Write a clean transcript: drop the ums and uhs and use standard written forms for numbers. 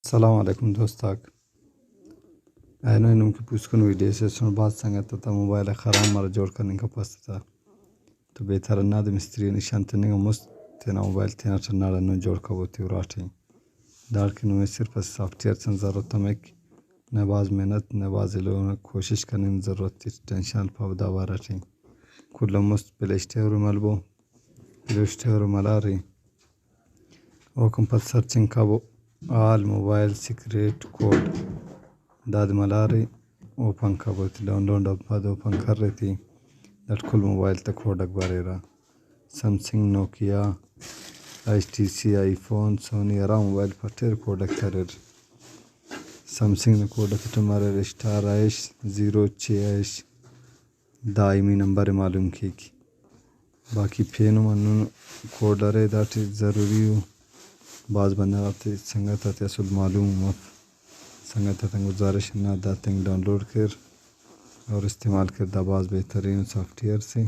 السلام علیکم دوستاک اینو انم کی پوسکن ویڈیو سے سن بات سنگت تا موبائل خراب مر جوڑ کرنے کا پستا تو بہتر نہ د مستری نشان تنے کا مست تینا موبائل تینا چناڑا نو جوڑ کا بوتی وراٹھی دار کے نو صرف سافٹ ویئر سن ضرورت تمک نہ باز محنت نہ باز لوگ کوشش کرنے ضرورت تھی ٹینشن پاودا وراٹھی کل مست پلے اسٹور ملبو پلے اسٹور ملاری او کم پت سرچنگ کا وہ آل موبائل سیکریٹ کوڈ داد ملاری اوپن کا بوتی ڈاؤن لوڈ بعد اوپن کر رہی تھی دٹ کل موبائل تک کوڈ اکبارے رہا Samsung Nokia H T C iPhone Sony ارا موبائل پٹیر کوڈ اکترر سمسنگ نے کوڈ اکتر مارے اسٹار ایش 06 ایش دائمی نمبر معلوم کی باقی پھینو منو کوڈ ارے داٹی ضروری ہو بعض بندہ آتے سنگت آتے اصل معلوم مف سنگت آتے گزارش نہ داتیں ڈاؤن لوڈ کر اور استعمال کر دا بعض بہترین سافٹ ویئر سے